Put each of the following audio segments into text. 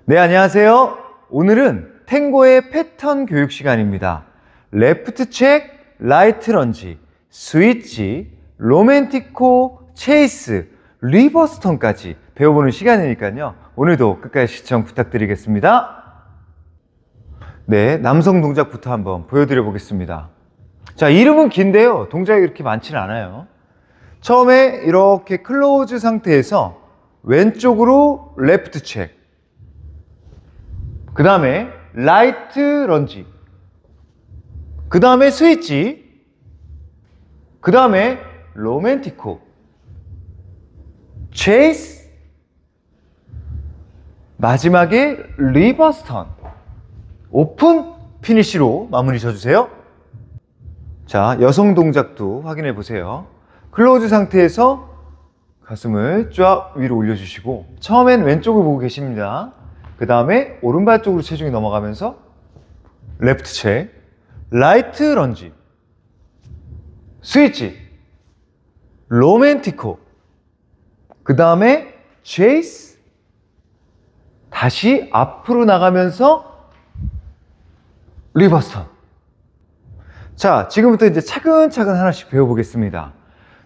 네, 안녕하세요. 오늘은 탱고의 패턴 교육 시간입니다. 레프트 책, 라이트 런지, 스위치, 로맨티코, 체이스, 리버스 턴까지 배워보는 시간이니까요. 오늘도 끝까지 시청 부탁드리겠습니다. 네, 남성 동작부터 한번 보여드려 보겠습니다. 자, 이름은 긴데요. 동작이 이렇게 많지는 않아요. 처음에 이렇게 클로즈 상태에서 왼쪽으로 레프트 책, 그 다음에 라이트 런지, 그 다음에 스위치, 그 다음에 로맨티코, 체이스, 마지막에 리버스 턴, 오픈, 피니쉬로 마무리 쳐주세요. 자, 여성 동작도 확인해 보세요. 클로즈 상태에서 가슴을 쫙 위로 올려주시고, 처음엔 왼쪽을 보고 계십니다. 그 다음에 오른발 쪽으로 체중이 넘어가면서 레프트 책, 라이트 런지, 스위치, 로맨티코, 그 다음에 체이스, 다시 앞으로 나가면서 리버스 턴. 자, 지금부터 이제 차근차근 하나씩 배워보겠습니다.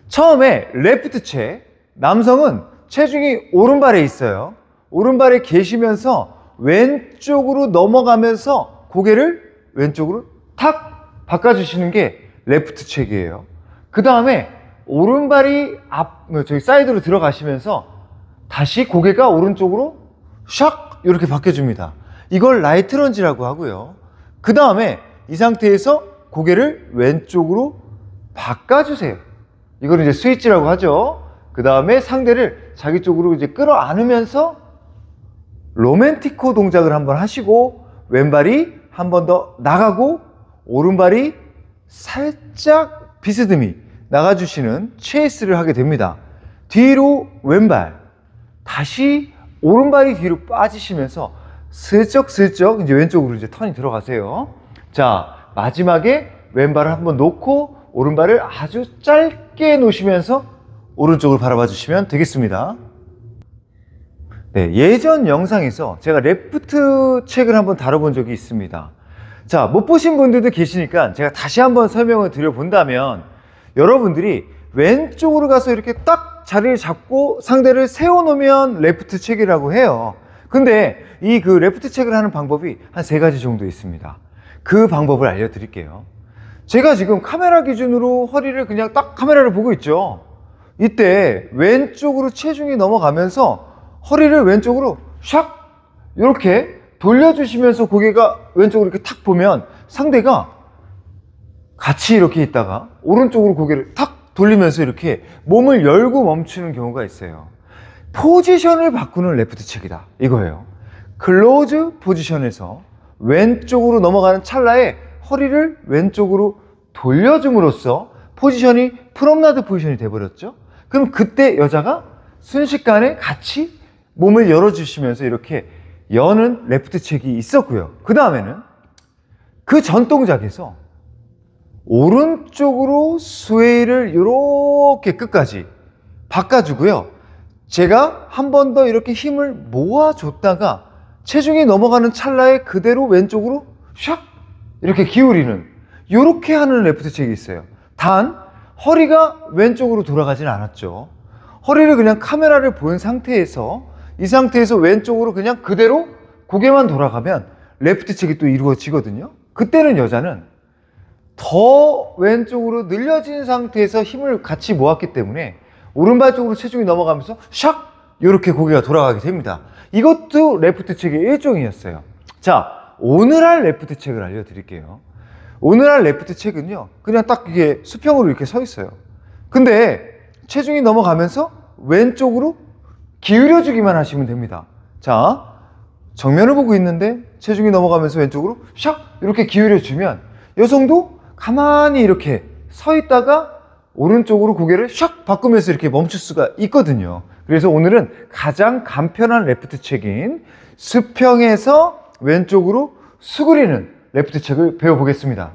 처음에 레프트 책, 남성은 체중이 오른발에 있어요. 오른발에 계시면서 왼쪽으로 넘어가면서 고개를 왼쪽으로 탁 바꿔주시는 게 레프트 책이에요. 그 다음에 오른발이 저기 사이드로 들어가시면서 다시 고개가 오른쪽으로 샥 이렇게 바뀌어줍니다. 이걸 라이트 런지라고 하고요. 그 다음에 이 상태에서 고개를 왼쪽으로 바꿔주세요. 이걸 이제 스위치라고 하죠. 그 다음에 상대를 자기 쪽으로 이제 끌어안으면서 로맨티코 동작을 한번 하시고, 왼발이 한 번 더 나가고 오른발이 살짝 비스듬히 나가주시는 체이스를 하게 됩니다. 뒤로 왼발, 다시 오른발이 뒤로 빠지시면서 슬쩍슬쩍 이제 왼쪽으로 이제 턴이 들어가세요. 자, 마지막에 왼발을 한번 놓고 오른발을 아주 짧게 놓으시면서 오른쪽을 바라봐 주시면 되겠습니다. 네, 예전 영상에서 제가 레프트 책을 한번 다뤄본 적이 있습니다. 자, 못 보신 분들도 계시니까 제가 다시 한번 설명을 드려본다면, 여러분들이 왼쪽으로 가서 이렇게 딱 자리를 잡고 상대를 세워놓으면 레프트 책이라고 해요. 근데 이 그 레프트 책을 하는 방법이 한 3가지 정도 있습니다. 그 방법을 알려드릴게요. 제가 지금 카메라 기준으로 허리를 그냥 딱 카메라를 보고 있죠. 이때 왼쪽으로 체중이 넘어가면서 허리를 왼쪽으로 샥 이렇게 돌려주시면서 고개가 왼쪽으로 이렇게 탁 보면 상대가 같이 이렇게 있다가 오른쪽으로 고개를 탁 돌리면서 이렇게 몸을 열고 멈추는 경우가 있어요. 포지션을 바꾸는 레프트 책이다, 이거예요. 클로즈 포지션에서 왼쪽으로 넘어가는 찰나에 허리를 왼쪽으로 돌려줌으로써 포지션이 프롬나드 포지션이 돼버렸죠. 그럼 그때 여자가 순식간에 같이 몸을 열어주시면서 이렇게 여는 레프트 책이 있었고요. 그 다음에는 그 전 동작에서 오른쪽으로 스웨이를 이렇게 끝까지 바꿔주고요. 제가 한 번 더 이렇게 힘을 모아줬다가 체중이 넘어가는 찰나에 그대로 왼쪽으로 샥 이렇게 기울이는, 이렇게 하는 레프트 책이 있어요. 단 허리가 왼쪽으로 돌아가진 않았죠. 허리를 그냥 카메라를 본 상태에서 이 상태에서 왼쪽으로 그냥 그대로 고개만 돌아가면 레프트 책이 또 이루어지거든요. 그때는 여자는 더 왼쪽으로 늘려진 상태에서 힘을 같이 모았기 때문에 오른발 쪽으로 체중이 넘어가면서 샥 이렇게 고개가 돌아가게 됩니다. 이것도 레프트 책의 일종이었어요. 자, 오늘 할 레프트 책을 알려드릴게요. 오늘 할 레프트 책은요, 그냥 딱 이게 수평으로 이렇게 서 있어요. 근데 체중이 넘어가면서 왼쪽으로 기울여주기만 하시면 됩니다. 자, 정면을 보고 있는데 체중이 넘어가면서 왼쪽으로 샥 이렇게 기울여주면 여성도 가만히 이렇게 서 있다가 오른쪽으로 고개를 샥 바꾸면서 이렇게 멈출 수가 있거든요. 그래서 오늘은 가장 간편한 레프트 책인 수평에서 왼쪽으로 수그리는 레프트 책을 배워보겠습니다.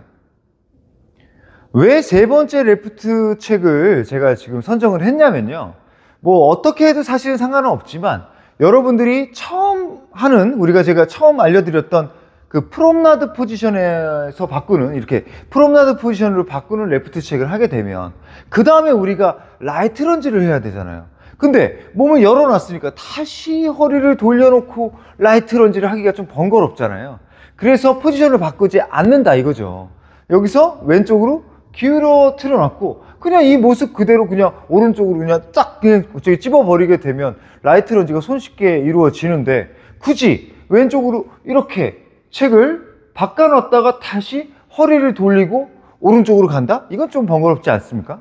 왜 3번째 레프트 책을 제가 지금 선정을 했냐면요, 뭐 어떻게 해도 사실은 상관은 없지만 여러분들이 처음 하는, 제가 처음 알려드렸던 그 프롬나드 포지션에서 바꾸는, 이렇게 프롬나드 포지션으로 바꾸는 레프트 체크를 하게 되면 그 다음에 우리가 라이트 런지를 해야 되잖아요. 근데 몸을 열어놨으니까 다시 허리를 돌려놓고 라이트 런지를 하기가 좀 번거롭잖아요. 그래서 포지션을 바꾸지 않는다 이거죠. 여기서 왼쪽으로 기울어 틀어놨고 그냥 이 모습 그대로 그냥 오른쪽으로 그냥 딱 그냥 저기 찝어버리게 되면 라이트 런지가 손쉽게 이루어지는데, 굳이 왼쪽으로 이렇게 책을 바꿔놨다가 다시 허리를 돌리고 오른쪽으로 간다? 이건 좀 번거롭지 않습니까?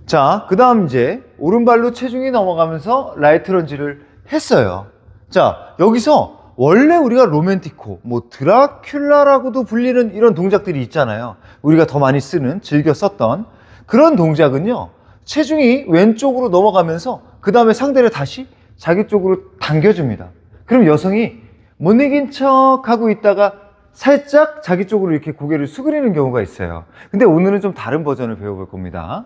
자, 그 다음 이제 오른발로 체중이 넘어가면서 라이트 런지를 했어요. 자, 여기서 원래 우리가 로맨티코, 뭐 드라큘라라고도 불리는 이런 동작들이 있잖아요. 우리가 더 많이 쓰는, 즐겨 썼던 그런 동작은요, 체중이 왼쪽으로 넘어가면서 그 다음에 상대를 다시 자기 쪽으로 당겨줍니다. 그럼 여성이 못 이긴 척 하고 있다가 살짝 자기 쪽으로 이렇게 고개를 수그리는 경우가 있어요. 근데 오늘은 좀 다른 버전을 배워볼 겁니다.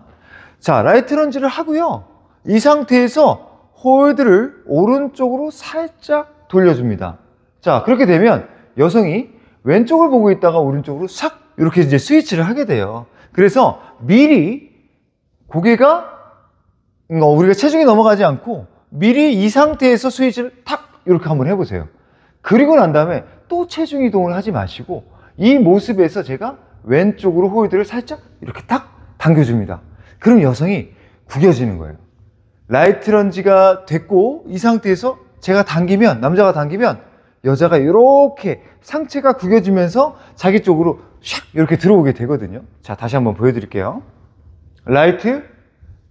자, 라이트 런지를 하고요, 이 상태에서 홀드를 오른쪽으로 살짝 돌려줍니다. 자, 그렇게 되면 여성이 왼쪽을 보고 있다가 오른쪽으로 싹 이렇게 이제 스위치를 하게 돼요. 그래서 미리 고개가 우리가 체중이 넘어가지 않고 미리 이 상태에서 스위치를 탁 이렇게 한번 해보세요. 그리고 난 다음에 또 체중 이동을 하지 마시고 이 모습에서 제가 왼쪽으로 홀드를 살짝 이렇게 탁 당겨줍니다. 그럼 여성이 구겨지는 거예요. 라이트 런지가 됐고 이 상태에서 제가 당기면, 남자가 당기면 여자가 이렇게 상체가 구겨지면서 자기 쪽으로 샥 이렇게 들어오게 되거든요. 자, 다시 한번 보여드릴게요. 라이트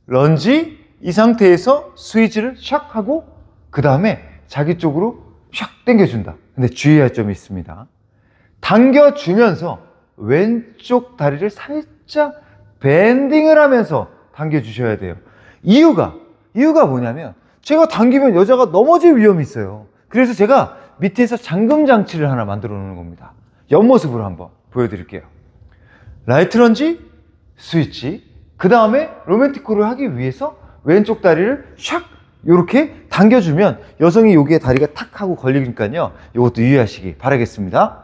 런지, 이 상태에서 스위치를 샥 하고 그 다음에 자기 쪽으로 샥 당겨준다. 근데 주의할 점이 있습니다. 당겨주면서 왼쪽 다리를 살짝 밴딩을 하면서 당겨주셔야 돼요. 이유가 뭐냐면 제가 당기면 여자가 넘어질 위험이 있어요. 그래서 제가 밑에서 잠금 장치를 하나 만들어 놓는 겁니다. 옆모습으로 한번 보여드릴게요. 라이트 런지, 스위치, 그 다음에 로맨티코를 하기 위해서 왼쪽 다리를 샥 이렇게 당겨주면 여성이 여기에 다리가 탁 하고 걸리니까요, 이것도 유의하시기 바라겠습니다.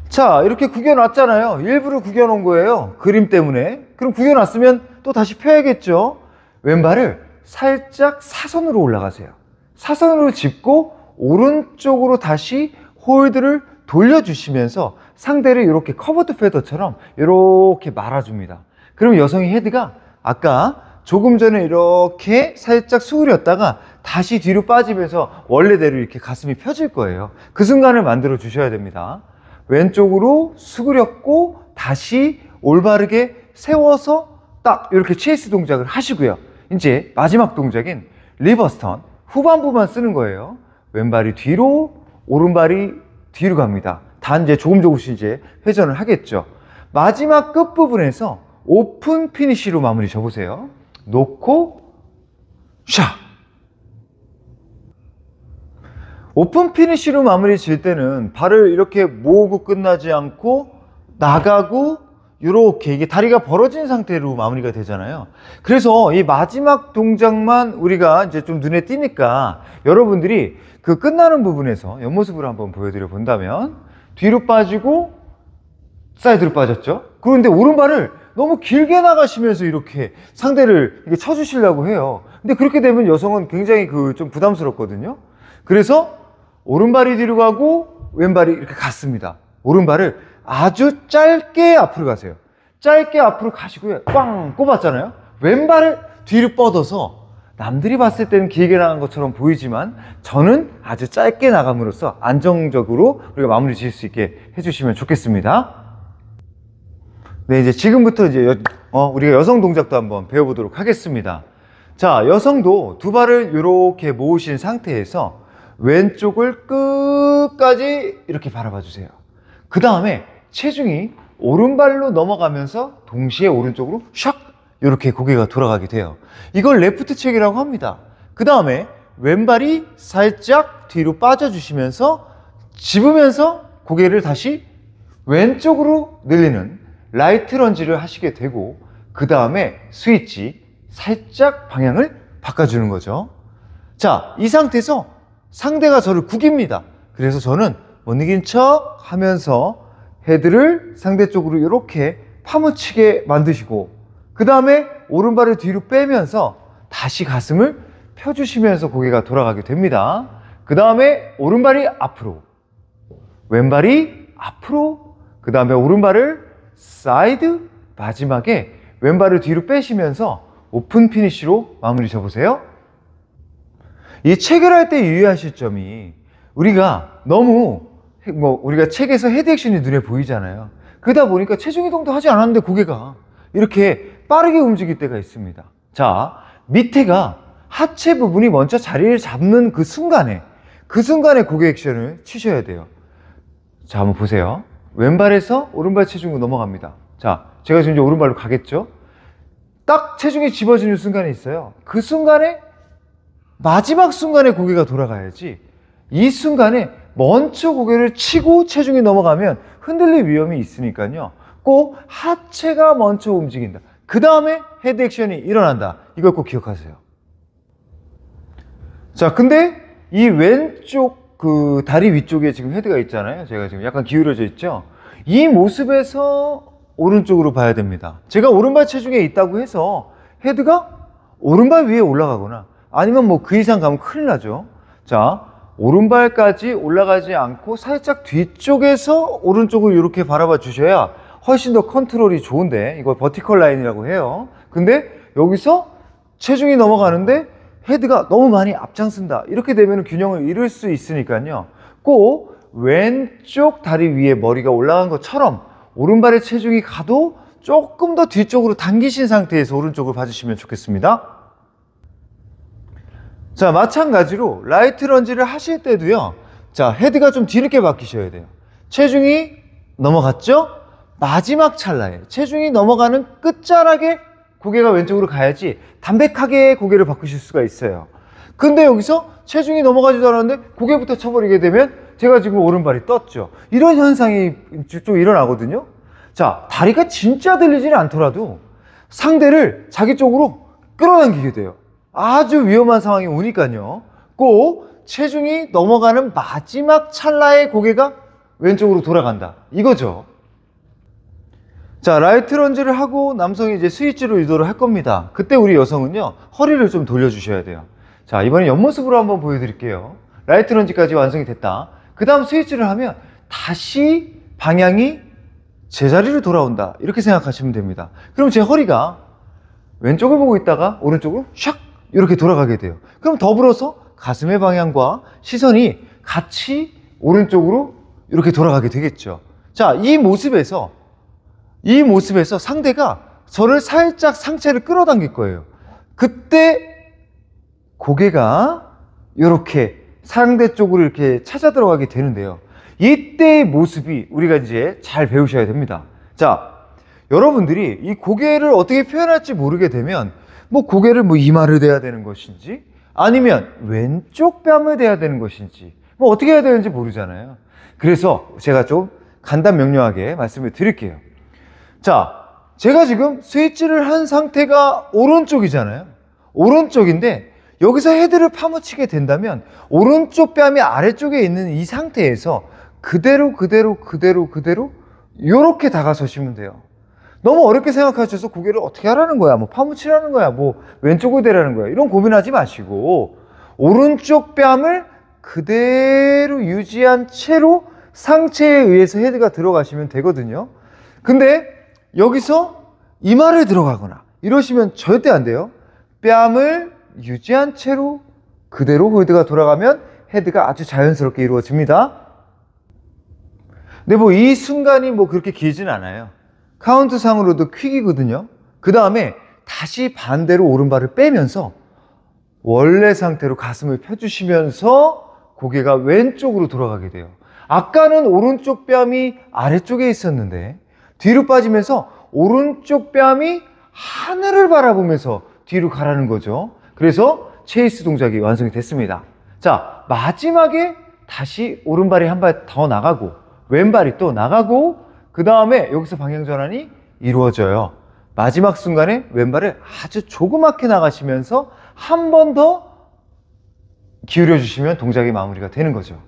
자, 이렇게 구겨놨잖아요. 일부러 구겨놓은 거예요, 그림 때문에. 그럼 구겨놨으면 또 다시 펴야겠죠. 왼발을 살짝 사선으로 올라가세요. 사선으로 짚고 오른쪽으로 다시 홀드를 돌려주시면서 상대를 이렇게 커버드 페더처럼 이렇게 말아줍니다. 그럼 여성의 헤드가 아까 조금 전에 이렇게 살짝 수그렸다가 다시 뒤로 빠지면서 원래대로 이렇게 가슴이 펴질 거예요. 그 순간을 만들어 주셔야 됩니다. 왼쪽으로 수그렸고 다시 올바르게 세워서 딱 이렇게 체이스 동작을 하시고요. 이제 마지막 동작인 리버스턴, 후반부만 쓰는 거예요. 왼발이 뒤로, 오른발이 뒤로 갑니다. 단 이제 조금씩 이제 회전을 하겠죠. 마지막 끝부분에서 오픈 피니쉬로 마무리 줘보세요. 놓고 샷! 오픈 피니쉬로 마무리 질 때는 발을 이렇게 모으고 끝나지 않고 나가고 이렇게 이게 다리가 벌어진 상태로 마무리가 되잖아요. 그래서 이 마지막 동작만 우리가 이제 좀 눈에 띄니까 여러분들이 그 끝나는 부분에서 옆모습으로 한번 보여드려 본다면 뒤로 빠지고 사이드로 빠졌죠. 그런데 오른발을 너무 길게 나가시면서 이렇게 상대를 이렇게 쳐주시려고 해요. 근데 그렇게 되면 여성은 굉장히 좀 부담스럽거든요. 그래서 오른발이 뒤로 가고 왼발이 이렇게 갔습니다. 오른발을 아주 짧게 앞으로 가세요. 짧게 앞으로 가시고요. 꽝 꼽았잖아요. 왼발을 뒤로 뻗어서 남들이 봤을 때는 길게 나간 것처럼 보이지만 저는 아주 짧게 나감으로써 안정적으로 우리가 마무리 지을 수 있게 해주시면 좋겠습니다. 네, 이제 지금부터 이제 우리가 여성 동작도 한번 배워보도록 하겠습니다. 자, 여성도 두 발을 이렇게 모으신 상태에서 왼쪽을 끝까지 이렇게 바라봐 주세요. 그 다음에 체중이 오른발로 넘어가면서 동시에 오른쪽으로 샥 이렇게 고개가 돌아가게 돼요. 이걸 레프트 체크라고 합니다. 그 다음에 왼발이 살짝 뒤로 빠져주시면서 집으면서 고개를 다시 왼쪽으로 늘리는 라이트 런지를 하시게 되고 그 다음에 스위치 살짝 방향을 바꿔주는 거죠. 자, 이 상태에서 상대가 저를 구깁니다. 그래서 저는 못 이긴 척 하면서 헤드를 상대 쪽으로 이렇게 파묻히게 만드시고, 그 다음에 오른발을 뒤로 빼면서 다시 가슴을 펴주시면서 고개가 돌아가게 됩니다. 그 다음에 오른발이 앞으로, 왼발이 앞으로, 그 다음에 오른발을 사이드, 마지막에 왼발을 뒤로 빼시면서 오픈 피니쉬로 마무리 져보세요. 이 체결할 때 유의하실 점이, 우리가 너무 우리가 책에서 헤드 액션이 눈에 보이잖아요. 그러다 보니까 체중 이동도 하지 않았는데 고개가 이렇게 빠르게 움직일 때가 있습니다. 자, 밑에가 하체 부분이 먼저 자리를 잡는 그 순간에 고개 액션을 치셔야 돼요. 자, 한번 보세요. 왼발에서 오른발 체중으로 넘어갑니다. 자, 제가 지금 이제 오른발로 가겠죠? 딱 체중이 집어지는 순간이 있어요. 그 순간에, 마지막 순간에 고개가 돌아가야지, 이 순간에 먼저 고개를 치고 체중이 넘어가면 흔들릴 위험이 있으니까요. 꼭 하체가 먼저 움직인다. 그 다음에 헤드 액션이 일어난다. 이걸 꼭 기억하세요. 자, 근데 이 왼쪽 그 다리 위쪽에 지금 헤드가 있잖아요. 제가 지금 약간 기울어져 있죠. 이 모습에서 오른쪽으로 봐야 됩니다. 제가 오른발 체중에 있다고 해서 헤드가 오른발 위에 올라가거나 아니면 뭐 그 이상 가면 큰일 나죠. 자, 오른발까지 올라가지 않고 살짝 뒤쪽에서 오른쪽을 이렇게 바라봐 주셔야 훨씬 더 컨트롤이 좋은데, 이걸 버티컬 라인이라고 해요. 근데 여기서 체중이 넘어가는데 헤드가 너무 많이 앞장쓴다. 이렇게 되면 균형을 잃을 수 있으니까요. 꼭 왼쪽 다리 위에 머리가 올라간 것처럼 오른발의 체중이 가도 조금 더 뒤쪽으로 당기신 상태에서 오른쪽을 봐주시면 좋겠습니다. 자, 마찬가지로 라이트 런지를 하실 때도요. 자, 헤드가 좀 뒤늦게 바뀌셔야 돼요. 체중이 넘어갔죠? 마지막 찰나에 체중이 넘어가는 끝자락에 고개가 왼쪽으로 가야지 담백하게 고개를 바꾸실 수가 있어요. 근데 여기서 체중이 넘어가지도 않았는데 고개부터 쳐버리게 되면 제가 지금 오른발이 떴죠. 이런 현상이 좀 일어나거든요. 자, 다리가 진짜 들리지는 않더라도 상대를 자기 쪽으로 끌어당기게 돼요. 아주 위험한 상황이 오니까요. 꼭 체중이 넘어가는 마지막 찰나에 고개가 왼쪽으로 돌아간다. 이거죠. 자, 라이트 런지를 하고 남성이 이제 스위치로 유도를 할 겁니다. 그때 우리 여성은요, 허리를 좀 돌려주셔야 돼요. 자, 이번엔 옆모습으로 한번 보여드릴게요. 라이트 런지까지 완성이 됐다. 그 다음 스위치를 하면 다시 방향이 제자리로 돌아온다. 이렇게 생각하시면 됩니다. 그럼 제 허리가 왼쪽을 보고 있다가 오른쪽으로 샥 이렇게 돌아가게 돼요. 그럼 더불어서 가슴의 방향과 시선이 같이 오른쪽으로 이렇게 돌아가게 되겠죠. 자, 이 모습에서 상대가 저를 살짝 상체를 끌어당길 거예요. 그때 고개가 이렇게 상대 쪽으로 이렇게 찾아 들어가게 되는데요. 이때의 모습이 우리가 이제 잘 배우셔야 됩니다. 자, 여러분들이 이 고개를 어떻게 표현할지 모르게 되면 뭐 고개를 뭐 이마를 대야 되는 것인지 아니면 왼쪽 뺨을 대야 되는 것인지 뭐 어떻게 해야 되는지 모르잖아요. 그래서 제가 좀 간단 명료하게 말씀을 드릴게요. 자, 제가 지금 스위치를 한 상태가 오른쪽이잖아요. 오른쪽인데 여기서 헤드를 파묻히게 된다면 오른쪽 뺨이 아래쪽에 있는 이 상태에서 그대로 이렇게 다가서시면 돼요. 너무 어렵게 생각하셔서 고개를 어떻게 하라는 거야, 뭐 파묻히라는 거야, 뭐 왼쪽을 대라는 거야, 이런 고민하지 마시고 오른쪽 뺨을 그대로 유지한 채로 상체에 의해서 헤드가 들어가시면 되거든요. 근데 여기서 이마를 들어가거나 이러시면 절대 안 돼요. 뺨을 유지한 채로 그대로 헤드가 돌아가면 헤드가 아주 자연스럽게 이루어집니다. 근데 뭐 이 순간이 뭐 그렇게 길지는 않아요. 카운트 상으로도 퀵이거든요. 그 다음에 다시 반대로 오른발을 빼면서 원래 상태로 가슴을 펴주시면서 고개가 왼쪽으로 돌아가게 돼요. 아까는 오른쪽 뺨이 아래쪽에 있었는데 뒤로 빠지면서 오른쪽 뺨이 하늘을 바라보면서 뒤로 가라는 거죠. 그래서 체이스 동작이 완성이 됐습니다. 자, 마지막에 다시 오른발이 한 발 더 나가고 왼발이 또 나가고 그 다음에 여기서 방향 전환이 이루어져요. 마지막 순간에 왼발을 아주 조그맣게 나가시면서 한 번 더 기울여 주시면 동작이 마무리가 되는 거죠.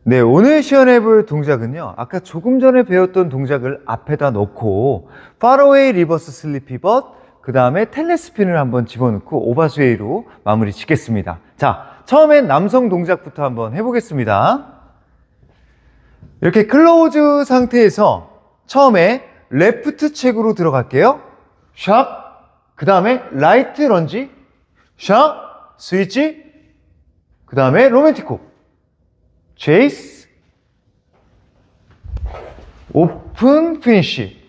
네, 오늘 시연해 볼 동작은요, 아까 조금 전에 배웠던 동작을 앞에다 넣고 파로웨이 리버스 슬립 피벗, 그 다음에 텔레스핀을 한번 집어넣고 오버스웨이로 마무리 짓겠습니다. 자, 처음엔 남성 동작부터 한번 해보겠습니다. 이렇게 클로즈 상태에서 처음에 레프트 체크로 들어갈게요. 샥, 그 다음에 라이트 런지, 샥, 스위치, 그 다음에 로맨티코, 체이스, 오픈 피니쉬,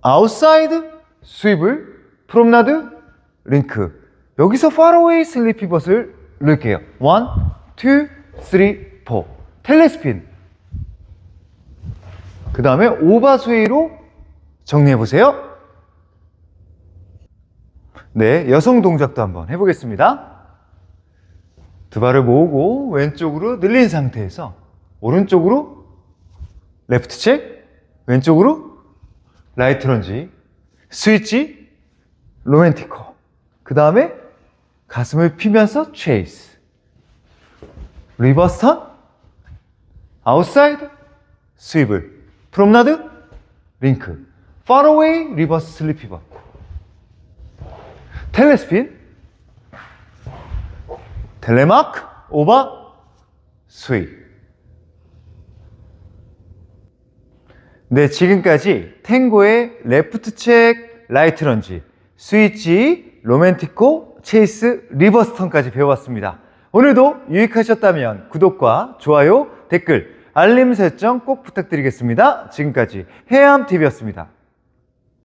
아웃사이드, 스위블, 프롬나드, 링크. 여기서 파로웨이 슬립 피벗을 넣을게요. 1, 2, 3, 4. 텔레스핀. 그 다음에 오버스웨이로 정리해보세요. 네, 여성 동작도 한번 해보겠습니다. 두 발을 모으고 왼쪽으로 늘린 상태에서 오른쪽으로 레프트 체크, 왼쪽으로 라이트 런지, 스위치, 로맨티코. 그 다음에 가슴을 피면서 체이스, 리버스 턴, 아웃사이드, 스위블, 프롬나드, 링크, 파로웨이 리버스 슬립 피벗, 텔레스핀, 텔레마크, 오버, 스위. 네, 지금까지 탱고의 레프트 체크, 라이트 런지, 스위치, 로맨티코, 체이스, 리버스 턴까지 배워봤습니다. 오늘도 유익하셨다면 구독과 좋아요, 댓글, 알림 설정 꼭 부탁드리겠습니다. 지금까지 해암TV였습니다.